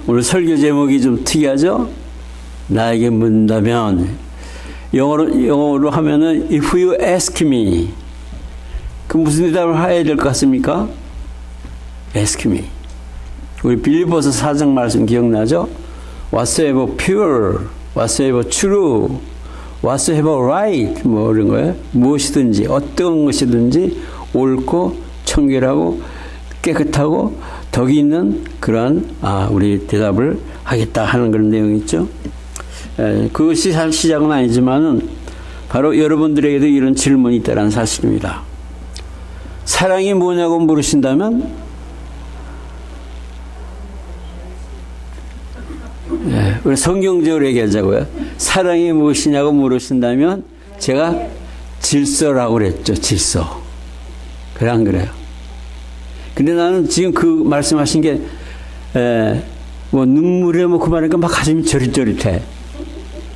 오늘 설교 제목이 좀 특이하죠? 나에게 묻는다면, 영어로 하면은 if you ask me, 그 무슨 대답을 해야 될 것 같습니까? ask me. 우리 빌립보서 4장 말씀 기억나죠? whatsoever pure, whatsoever true, whatsoever right, 뭐 이런 거예요. 무엇이든지 어떤 것이든지 옳고 청결하고 깨끗하고 덕이 있는 그러한 우리 대답을 하겠다 하는 그런 내용이 있죠. 그것이 시작은 아니지만은 바로 여러분들에게도 이런 질문이 있다는 사실입니다. 사랑이 뭐냐고 물으신다면 우리 성경적으로 얘기하자고요. 사랑이 무엇이냐고 물으신다면 제가 질서라고 그랬죠. 질서. 그래 안 그래요? 근데 나는 지금 그 말씀하신 게 뭐 눈물에 뭐 그 말하니까 막 가슴이 저릿저릿해.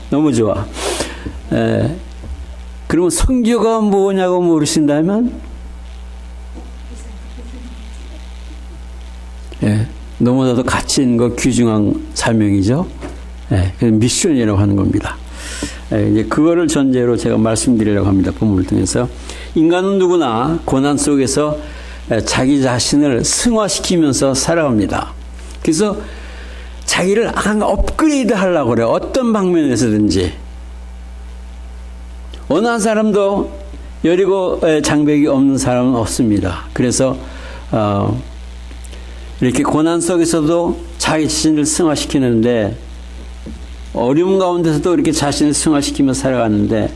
너무 좋아. 그러면 성교가 뭐냐고 물으신다면 너무나도 가치 있는 거 귀중한 사명이죠. 미션이라고 하는 겁니다. 이제 그거를 전제로 제가 말씀드리려고 합니다. 본문을 통해서. 인간은 누구나 고난 속에서 자기 자신을 승화시키면서 살아갑니다. 그래서 자기를 업그레이드 하려고 그래요. 어떤 방면에서든지. 어느 한 사람도 여리고 장벽이 없는 사람은 없습니다. 그래서 이렇게 고난 속에서도 자기 자신을 승화시키는데, 어려움 가운데서도 이렇게 자신을 승화시키며 살아가는데,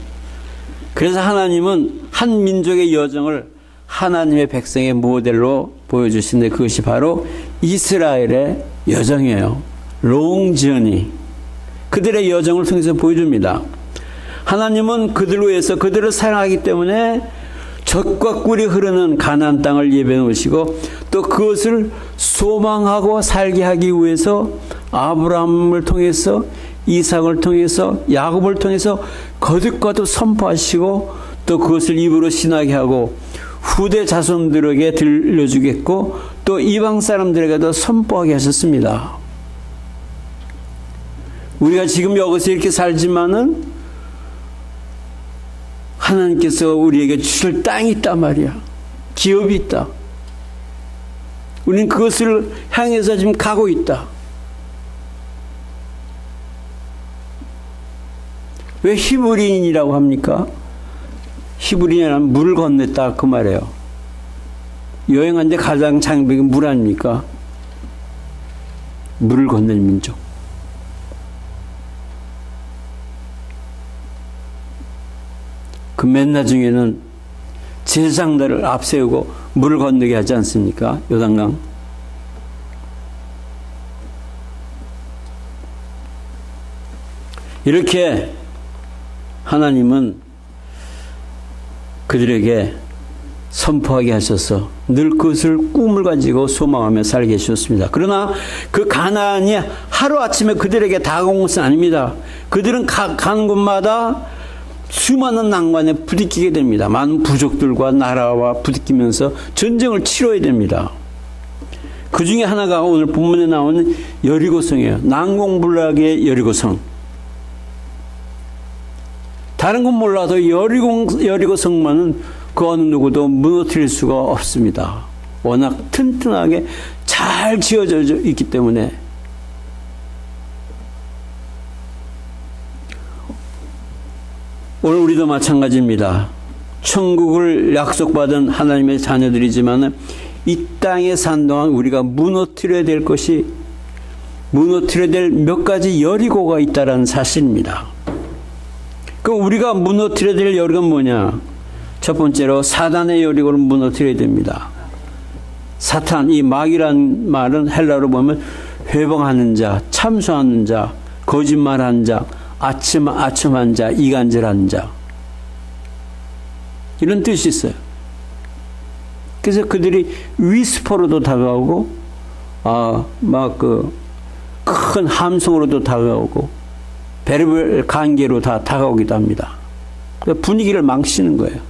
그래서 하나님은 한 민족의 여정을 하나님의 백성의 모델로 보여주시는데, 그것이 바로 이스라엘의 여정이에요. 롱 저니. 그들의 여정을 통해서 보여줍니다. 하나님은 그들로 해서 그들을 사랑하기 때문에 젖과 꿀이 흐르는 가나안 땅을 예배해 놓으시고, 또 그것을 소망하고 살게 하기 위해서 아브라함을 통해서, 이삭을 통해서, 야곱을 통해서 거듭거듭 선포하시고, 또 그것을 입으로 신하게 하고 후대 자손들에게 들려주겠고 또 이방 사람들에게도 선포하게 하셨습니다. 우리가 지금 여기서 이렇게 살지만은 하나님께서 우리에게 주실 땅이 있단 말이야. 기업이 있다. 우리는 그것을 향해서 지금 가고 있다. 왜 히브리인이라고 합니까? 히브리인은 물을 건넸다 그 말이에요. 여행하는데 가장 장벽이 물 아닙니까? 물을 건넨 민족. 그 맨날 중에는 제사장들을 앞세우고 물을 건너게 하지 않습니까? 요단강. 이렇게 하나님은 그들에게 선포하게 하셔서 늘 그것을 꿈을 가지고 소망하며 살게 해주셨습니다. 그러나 그 가나안이 하루아침에 그들에게 다가온 것은 아닙니다. 그들은 가는 곳마다 수많은 난관에 부딪히게 됩니다. 많은 부족들과 나라와 부딪히면서 전쟁을 치러야 됩니다. 그 중에 하나가 오늘 본문에 나오는 여리고성이에요. 난공불락의 여리고성. 다른 건 몰라도 여리고성만은 그 어느 누구도 무너뜨릴 수가 없습니다. 워낙 튼튼하게 잘 지어져 있기 때문에. 오늘 우리도 마찬가지입니다. 천국을 약속받은 하나님의 자녀들이지만 이 땅에 산 동안 우리가 무너뜨려야 될 것이, 무너뜨려야 될 몇 가지 여리고가 있다는 사실입니다. 그럼 우리가 무너뜨려야 될 여리고는 뭐냐? 첫 번째로 사단의 여리고를 무너뜨려야 됩니다. 사탄, 이 마귀란 말은 헬라어로 보면 회방하는 자, 참소하는 자, 거짓말하는 자, 아첨한 자, 이간질하는 자, 이런 뜻이 있어요. 그래서 그들이 위스퍼로도 다가오고 큰 함성으로도 다가오고 별의별 관계로 다 다가오기도 합니다. 분위기를 망치는 거예요.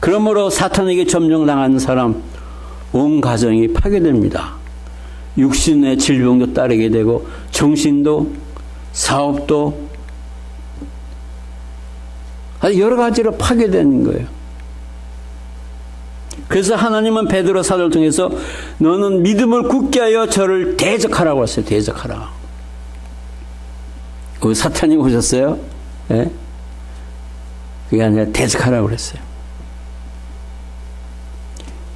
그러므로 사탄에게 점령당하는 사람, 온 가정이 파괴됩니다. 육신의 질병도 따르게 되고 정신도 사업도 아주 여러 가지로 파괴되는 거예요. 그래서 하나님은 베드로 사도를 통해서 너는 믿음을 굳게 하여 저를 대적하라고 했어요. 대적하라. 사탄이 오셨어요? 예? 그게 아니라 대적하라고 그랬어요.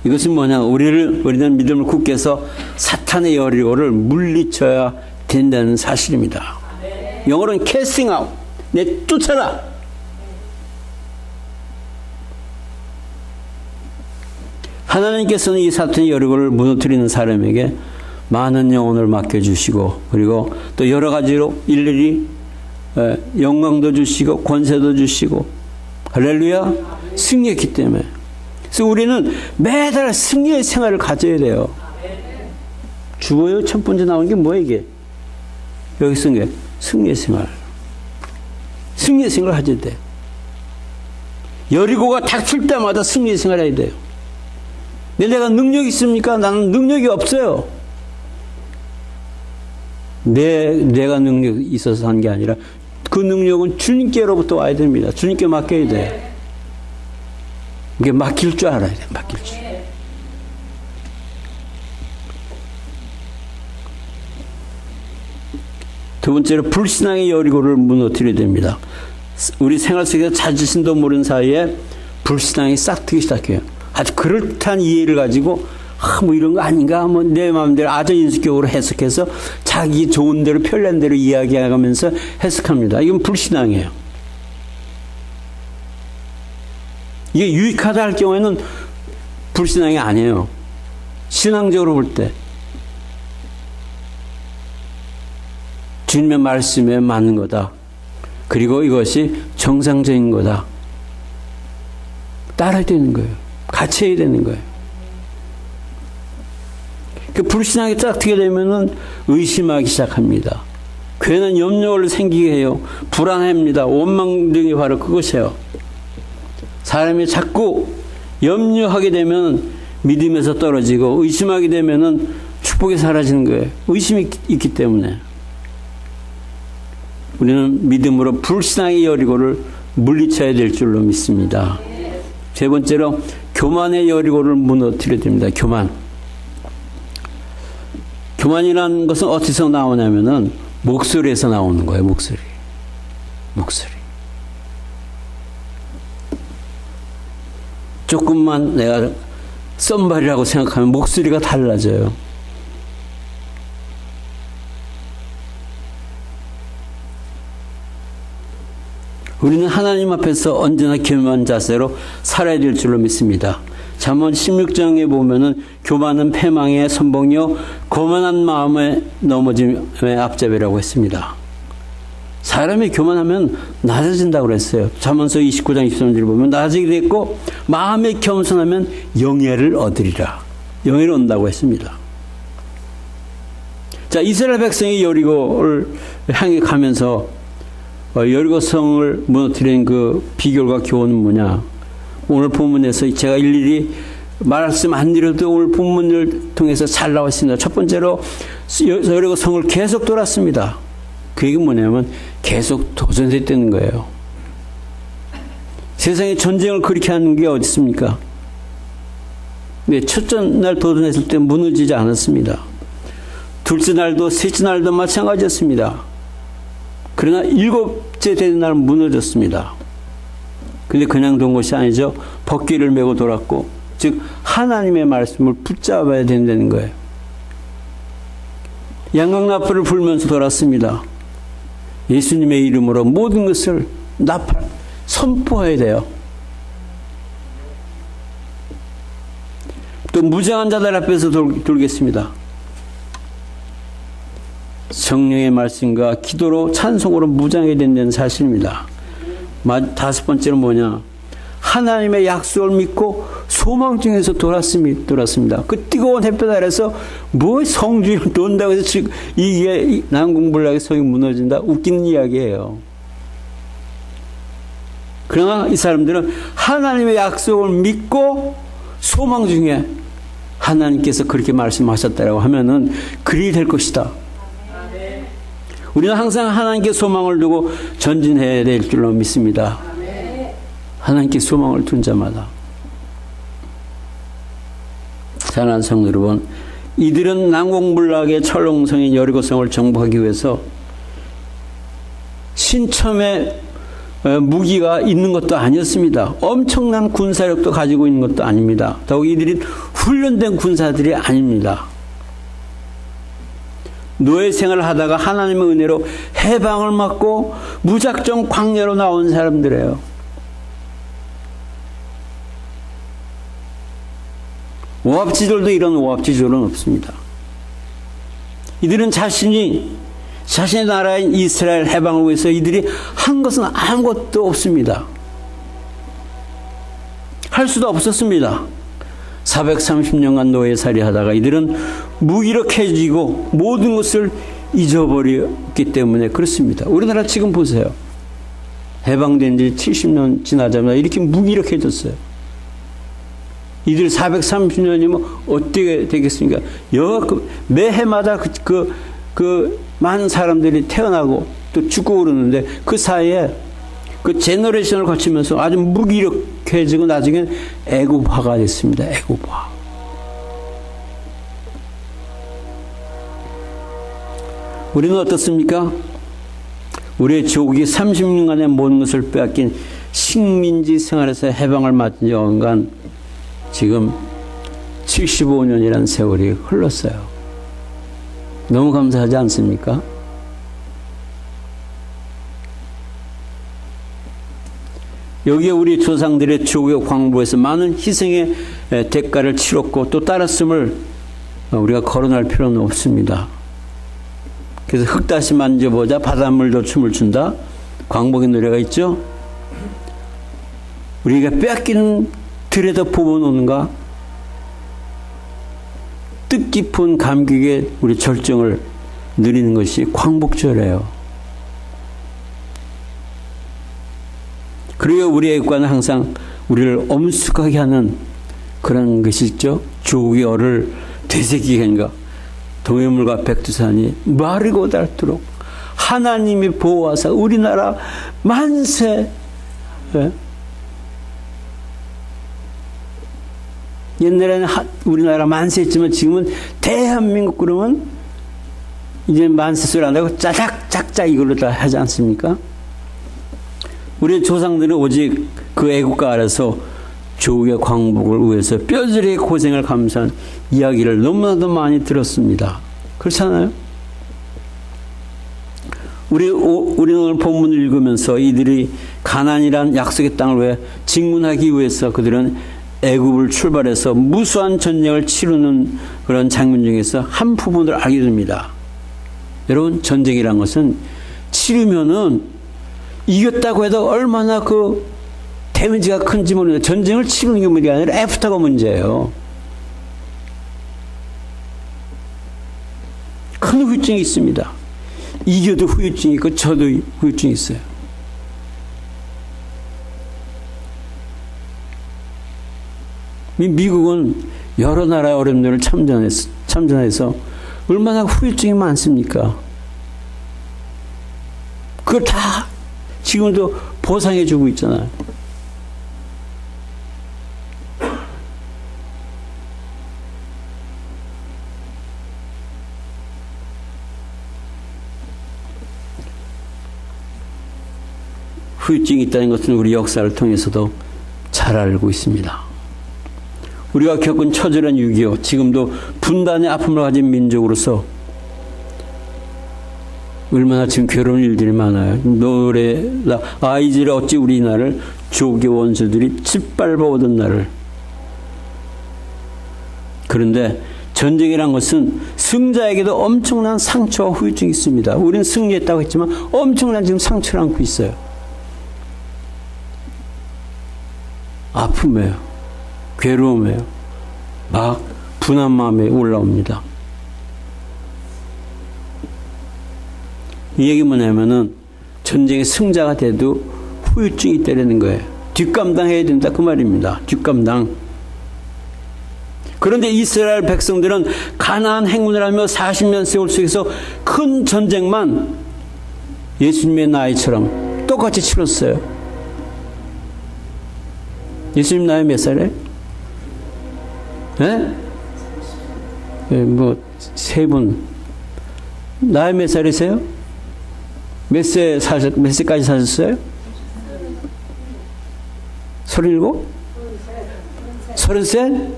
이것은 뭐냐? 우리는 믿음을 굳게 해서 사탄의 여리고를 물리쳐야 된다는 사실입니다. 영어로는 casting out. 쫓아라. 하나님께서는 이 사탄의 여리고를 무너뜨리는 사람에게 많은 영혼을 맡겨주시고 그리고 또 여러 가지로 일일이 영광도 주시고 권세도 주시고 할렐루야 승리했기 때문에 그래서 우리는 매달 승리의 생활을 가져야 돼요. 주어요 첫 번째 나온 게 뭐야 이게? 여기 쓴 게 승리의 생활. 승리의 생활을 가져야 돼. 여리고가 닥칠 때마다 승리의 생활을 해야 돼요. 내가 능력이 있습니까? 나는 능력이 없어요. 내가 능력이 있어서 한 게 아니라 그 능력은 주님께로부터 와야 됩니다. 주님께 맡겨야 돼. 이게 맡길 줄 알아야 돼. 맡길 줄. 두 번째로 불신앙의 여리고를 무너뜨려야 됩니다. 우리 생활 속에서 자신도 모르는 사이에 불신앙이 싹트기 시작해요. 아주 그럴듯한 이해를 가지고 뭐 이런 거 아닌가 뭐 내 마음대로 아주 인수격으로 해석해서 자기 좋은 대로 편리한 대로 이야기하면서 해석합니다. 이건 불신앙이에요. 이게 유익하다 할 경우에는 불신앙이 아니에요. 신앙적으로 볼 때 주님의 말씀에 맞는 거다. 그리고 이것이 정상적인 거다. 따라야 되는 거예요. 같이 해야 되는 거예요. 그 불신앙이 딱 트게 되면은 의심하기 시작합니다. 괜한 염려를 생기게 해요. 불안합니다. 원망 등이 바로 그것이에요. 사람이 자꾸 염려하게 되면 믿음에서 떨어지고 의심하게 되면은 축복이 사라지는 거예요. 의심이 있기 때문에. 우리는 믿음으로 불신앙의 여리고를 물리쳐야 될 줄로 믿습니다. 세 번째로 교만의 여리고를 무너뜨려야 됩니다. 교만. 교만이라는 것은 어디서 나오냐면은 목소리에서 나오는 거예요. 목소리. 조금만 내가 썸발이라고 생각하면 목소리가 달라져요. 우리는 하나님 앞에서 언제나 겸허한 자세로 살아야 될 줄로 믿습니다. 잠언 16장에 보면은 교만은 패망의 선봉이요 거만한 마음에 넘어짐의 앞잡이라고 했습니다. 사람이 교만하면 낮아진다고 그랬어요. 잠언서 29장 23절을 보면 낮아지게 됐고 마음에 겸손하면 영예를 얻으리라. 영예를 얻는다고 했습니다. 자, 이스라엘 백성이 여리고를 향해 가면서 여리고성을 무너뜨린 그 비결과 교훈은 뭐냐? 오늘 본문에서 제가 일일이 말씀 안 드려도 오늘 본문을 통해서 잘 나와 있습니다. 첫 번째로 여리고성을 계속 돌았습니다. 그 얘기는 뭐냐면 계속 도전했다는 거예요. 세상에 전쟁을 그렇게 하는 게 어디 있습니까? 네, 첫째 날 도전했을 때 무너지지 않았습니다. 둘째 날도 셋째 날도 마찬가지였습니다. 그러나 일곱째 되는 날 무너졌습니다. 근데 그냥 둔 것이 아니죠. 벗기를 메고 돌았고, 즉 하나님의 말씀을 붙잡아야 된다는 거예요. 양각나팔을 불면서 돌았습니다. 예수님의 이름으로 모든 것을 선포해야 돼요. 또 무장한 자들 앞에서 돌겠습니다. 성령의 말씀과 기도로 찬송으로 무장해야 된다는 사실입니다. 다섯 번째는 뭐냐? 하나님의 약속을 믿고 소망 중에서 돌았습니다. 그 뜨거운 햇볕 아래서 뭐 성주를 돈다고 해서 지금 이게 난공불락의 성이 무너진다? 웃기는 이야기예요. 그러나 이 사람들은 하나님의 약속을 믿고 소망 중에 하나님께서 그렇게 말씀하셨다라고 하면은 그리 될 것이다. 우리는 항상 하나님께 소망을 두고 전진해야 될 줄로 믿습니다. 하나님께 소망을 둔 자마다. 사랑하는 성도 여러분, 이들은 난공불락의 철옹성인 여리고성을 정복하기 위해서 신첨의 무기가 있는 것도 아니었습니다. 엄청난 군사력도 가지고 있는 것도 아닙니다. 더욱 이들이 훈련된 군사들이 아닙니다. 노예 생활을 하다가 하나님의 은혜로 해방을 받고 무작정 광야로 나온 사람들이에요. 오합지졸도 이런 오합지졸은 없습니다. 이들은 자신의 나라인 이스라엘 해방을 위해서 이들이 한 것은 아무것도 없습니다. 할 수도 없었습니다. 430년간 노예살이 하다가 이들은 무기력해지고 모든 것을 잊어버렸기 때문에 그렇습니다. 우리나라 지금 보세요. 해방된 지 70년 지나자마자 이렇게 무기력해졌어요. 이들 430년이면 어떻게 되겠습니까? 매해마다 많은 사람들이 태어나고 또 죽고 그러는데 그 사이에 그 제너레이션을 거치면서 아주 무기력해지고 나중에 애국화가 됐습니다. 애국화. 우리는 어떻습니까? 우리의 조국이 30년간의 모든 것을 빼앗긴 식민지 생활에서 해방을 맞은 영간 지금 75년이라는 세월이 흘렀어요. 너무 감사하지 않습니까? 여기에 우리 조상들의 조국의 광부에서 많은 희생의 대가를 치렀고 또 따랐음을 우리가 거론할 필요는 없습니다. 그래서 흙 다시 만져보자 바닷물도 춤을 춘다. 광복의 노래가 있죠. 우리가 빼앗기는 들에다 부어놓는가 뜻깊은 감격의 우리 절정을 누리는 것이 광복절이에요. 그리고 우리의 애국가는 항상 우리를 엄숙하게 하는 그런 것이 있죠. 조국의 얼을 되새기는가 동해물과 백두산이 마르고 닳도록 하나님이 보호하사 우리나라 만세. 네? 옛날에는 우리나라 만세했지만 지금은 대한민국 그러면 이제 만세 소리 안 하고 짜작 짝짝 이걸로 다 하지 않습니까? 우리 조상들은 오직 그 애국가 아래서 조국의 광복을 위해서 뼈저리게 고생을 감수한 이야기를 너무나도 많이 들었습니다. 그렇잖아요? 우리는 오늘 본문을 읽으면서 이들이 가나안이란 약속의 땅을 위해 진군하기 위해서 그들은 애굽을 출발해서 무수한 전쟁을 치르는 그런 장면 중에서 한 부분을 알게 됩니다. 여러분, 전쟁이란 것은 치르면은 이겼다고 해도 얼마나 그 데미지가 큰지 모르는데 전쟁을 치르는 게 문제가 아니라 애프터가 문제예요. 큰 후유증이 있습니다. 이겨도 후유증이 있고 저도 후유증이 있어요. 미국은 여러 나라의 어려움들을 참전해서 얼마나 후유증이 많습니까? 그걸 다 지금도 보상해주고 있잖아요. 후유증이 있다는 것은 우리 역사를 통해서도 잘 알고 있습니다. 우리가 겪은 처절한 6.25, 지금도 분단의 아픔을 가진 민족으로서 얼마나 지금 괴로운 일들이 많아요. 노래다 아이들이 어찌 우리 나를 조국의 원수들이 짓밟아 오던 날을. 그런데 전쟁이란 것은 승자에게도 엄청난 상처와 후유증이 있습니다. 우리는 승리했다고 했지만 엄청난 지금 상처를 안고 있어요. 아픔이에요. 괴로움이에요. 막 분한 마음에 올라옵니다. 이 얘기 뭐냐면은 전쟁의 승자가 돼도 후유증이 있다는 거예요. 뒷감당해야 된다 그 말입니다. 뒷감당. 그런데 이스라엘 백성들은 가나안 행군을 하며 40년 세월 속에서 큰 전쟁만 예수님의 나이처럼 똑같이 치렀어요. 예수님 나이 몇 살이에요? 예? 뭐 세 분 나이 몇 살이세요? 몇 세까지 사셨어요? 37? 33?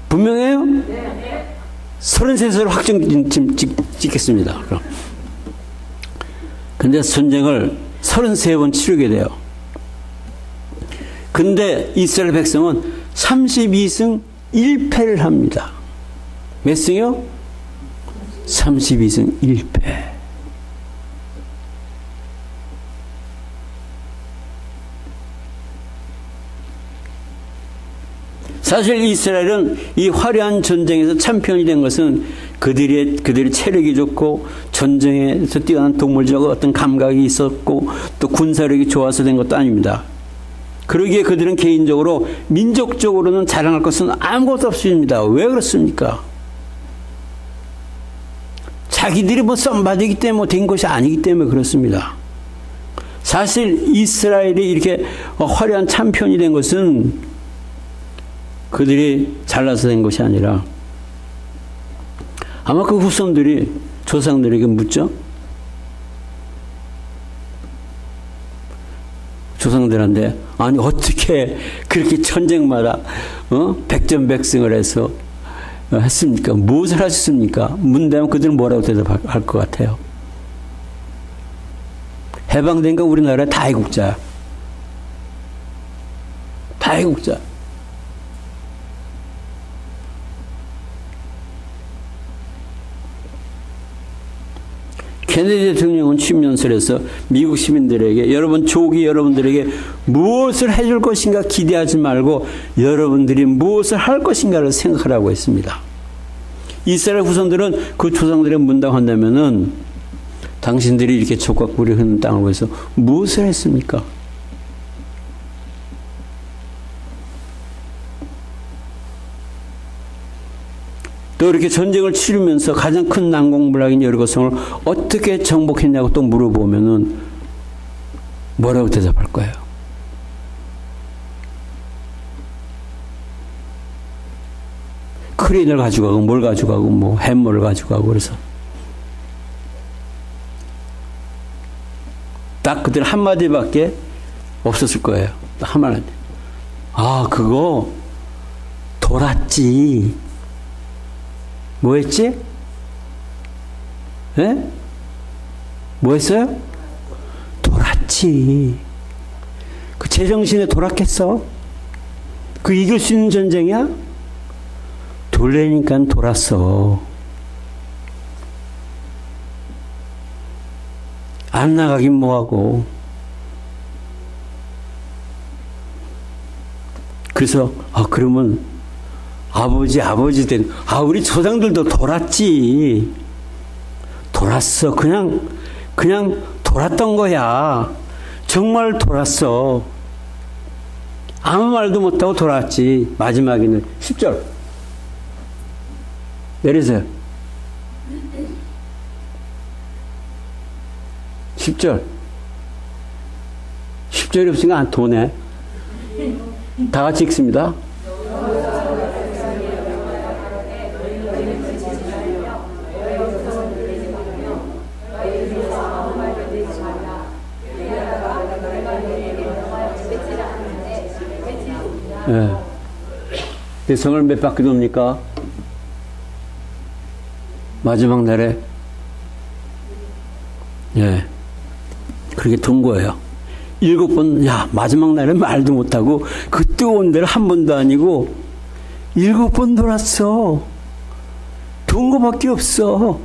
분명해요? 33세로 확정 짓겠습니다. 그럼. 근데 전쟁을 33번 치르게 돼요. 근데 이스라엘 백성은 32승 1패를 합니다. 몇 승이요? 32승 1패. 사실 이스라엘은 이 화려한 전쟁에서 챔피언이 된 것은 그들의 체력이 좋고 전쟁에서 뛰어난 동물적 어떤 감각이 있었고 또 군사력이 좋아서 된 것도 아닙니다. 그러기에 그들은 개인적으로 민족적으로는 자랑할 것은 아무것도 없습니다. 왜 그렇습니까? 자기들이 뭐 썸바디이기 때문에 된 것이 아니기 때문에 그렇습니다. 사실 이스라엘이 이렇게 화려한 챔피언이 된 것은 그들이 잘나서 된 것이 아니라 아마 그 후손들이 조상들에게 묻죠. 조상들한테 아니 어떻게 그렇게 전쟁마다 백전백승을 해서 했습니까? 무엇을 하셨습니까? 문대면 그들은 뭐라고 대답할 것 같아요? 해방되니까 우리나라에 다해국자야. 다해국자. 케네디 대통령은 취임연설에서 미국 시민들에게 여러분 조기 여러분들에게 무엇을 해줄 것인가 기대하지 말고 여러분들이 무엇을 할 것인가를 생각하라고 했습니다. 이스라엘 후손들은 그 조상들의 문답한다면은 당신들이 이렇게 족과 꿀이 흐르는 땅을 위해서 무엇을 했습니까? 또 이렇게 전쟁을 치르면서 가장 큰 난공불락인 여리고성을 어떻게 정복했냐고 또 물어보면은 뭐라고 대답할 거예요? 크레인을 가지고 가고 뭘 가지고 가고 뭐 햄머를 가지고 가고 그래서 딱 그들 한마디밖에 없었을 거예요. 한마디. 아 그거 돌았지. 뭐 했지? 예? 뭐 했어요? 돌았지. 그 제정신에 돌았겠어? 그 이길 수 있는 전쟁이야? 돌래니까 돌았어. 안 나가긴 뭐하고. 그래서 그러면 아버지 된 우리 조상들도 돌았지. 돌았어. 그냥 돌았던 거야. 정말 돌았어. 아무 말도 못하고 돌았지. 마지막에는 10절 내리세요. 10절 10절이 없으니까 안 도네. 다 같이 읽습니다. 네. 성을 몇 바퀴 돕니까? 마지막 날에 그렇게 돈 거예요. 7번 마지막 날에 말도 못하고 그 뜨거운 데를 한 번도 아니고 7번 돌았어. 돈 거밖에 없어.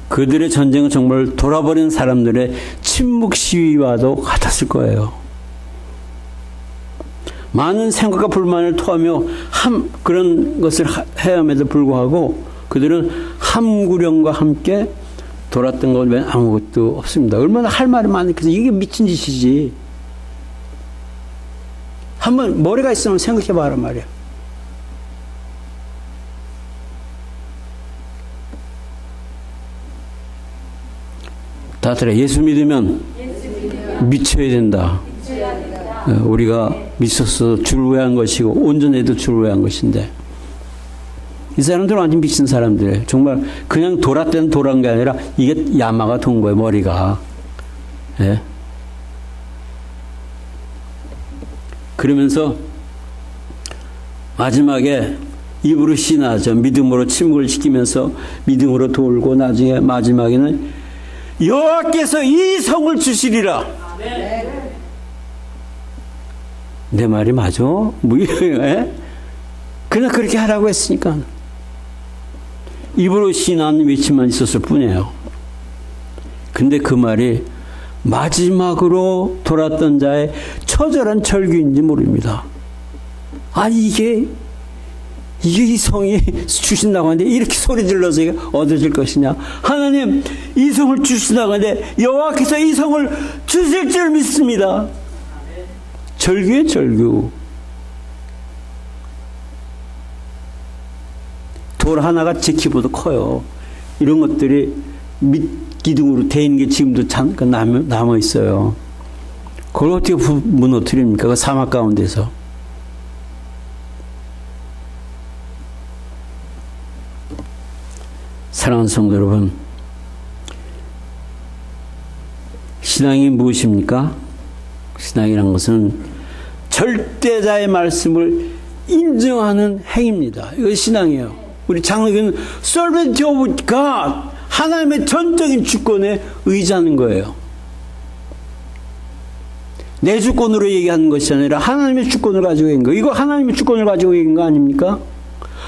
그들의 전쟁은 정말 돌아버린 사람들의 침묵 시위와도 같았을 거예요. 많은 생각과 불만을 토하며 그런 것을 해야함에도 불구하고 그들은 함구령과 함께 돌았던 것 외에 아무것도 없습니다. 얼마나 할 말이 많으니까 이게 미친 짓이지. 한번 머리가 있으면 생각해 봐라 말이야. 다들아, 예수 믿으면 미쳐야 된다. 우리가 미쳐서 주를 위한 것이고 온전해도 주를 위한 것인데, 이 사람들은 완전 미친 사람들이에요. 정말 그냥 돌았던 돌아온 게 아니라 이게 야마가 돈 거예요, 머리가. 예? 그러면서 마지막에 입으로 신하죠. 믿음으로 침묵을 시키면서 믿음으로 돌고 나중에 마지막에는 여호와께서 이 성을 주시리라. 내 말이 맞아? 예? 그냥 그렇게 하라고 했으니까. 입으로 신하는 외침만 있었을 뿐이에요. 근데 그 말이 마지막으로 돌았던 자의 처절한 절규인지 모릅니다. 아니 이게 이 성이 주신다고 하는데 이렇게 소리 질러서 이게 얻어질 것이냐. 하나님 이 성을 주신다고 하는데 여호와께서 이 성을 주실 줄 믿습니다. 절규의 절규. 돌 하나가 제 키보다 커요. 이런 것들이 밑기둥으로 돼 있는 게 지금도 잠깐 남아 있어요. 그걸 어떻게 무너뜨립니까? 그 사막 가운데서. 사랑하는 성도 여러분, 신앙이 무엇입니까? 신앙이란 것은 절대자의 말씀을 인정하는 행위입니다. 이거 신앙이에요. 우리 장로교는 sovereignty of God, 하나님의 전적인 주권에 의지하는 거예요. 내 주권으로 얘기하는 것이 아니라 하나님의 주권을 가지고 있는 거예요. 이거 하나님의 주권을 가지고 있는 거 아닙니까?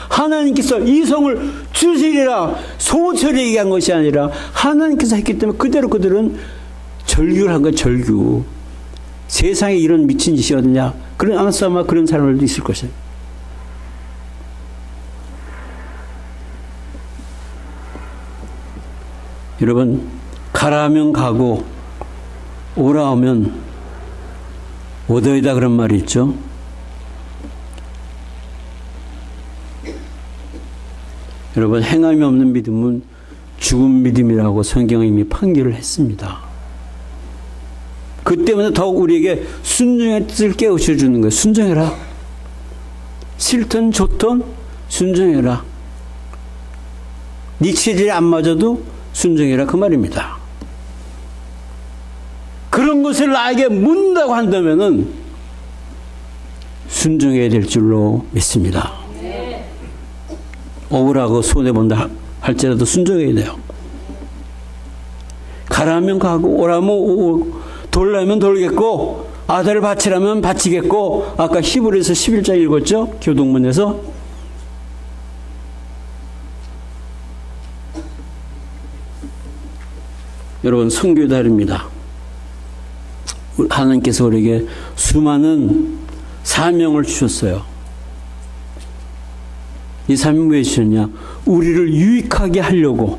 하나님께서 이 성을 주시리라 소처리 얘기한 것이 아니라 하나님께서 했기 때문에 그대로 그들은 절규를 한 거예요. 절규. 세상에 이런 미친 짓이 어디냐. 그런 아마 그런 사람들도 있을 것이에요. 여러분, 가라 하면 가고 오라 하면 오더이다 그런 말이 있죠. 여러분, 행함이 없는 믿음은 죽은 믿음이라고 성경은 이미 판결을 했습니다. 그 때문에 더욱 우리에게 순종의 뜻을 깨우쳐 주는 거예요. 순종해라. 싫든 좋든 순종해라. 네 체질이 안 맞아도 순종해라 그 말입니다. 그런 것을 나에게 묻는다고 한다면은 순종해야 될 줄로 믿습니다. 억울하고 손해본다 할지라도 순종해야 돼요. 가라면 가고 오라면 오고 돌라면 돌겠고 아들을 바치라면 바치겠고, 아까 히브리서 11장 읽었죠? 교동문에서. 여러분, 선교달입니다. 하나님께서 우리에게 수많은 사명을 주셨어요. 이 사명 왜 주셨냐? 우리를 유익하게 하려고,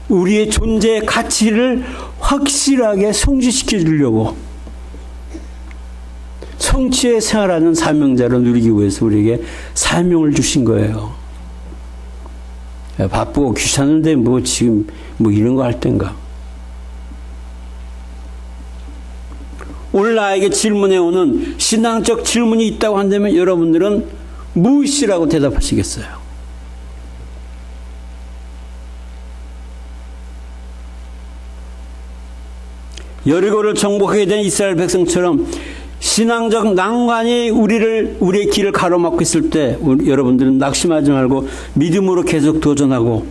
우리의 존재의 가치를 확실하게 성취시켜 주려고, 성취의 생활하는 사명자를 누리기 위해서 우리에게 사명을 주신 거예요. 바쁘고 귀찮은데 뭐 지금 뭐 이런 거 할 땐가. 오늘 나에게 질문해 오는 신앙적 질문이 있다고 한다면 여러분들은 무엇이라고 대답하시겠어요? 여리고를 정복하게 된 이스라엘 백성처럼 신앙적 난관이 우리의 길을 가로막고 있을 때 여러분들은 낙심하지 말고 믿음으로 계속 도전하고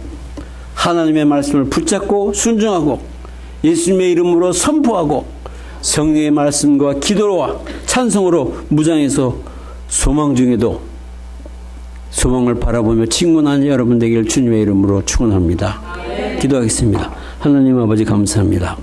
하나님의 말씀을 붙잡고 순종하고 예수님의 이름으로 선포하고 성령의 말씀과 기도와 찬송으로 무장해서 소망 중에도 소망을 바라보며 직문하는 여러분 되기를 주님의 이름으로 축원합니다. 기도하겠습니다. 하나님 아버지 감사합니다.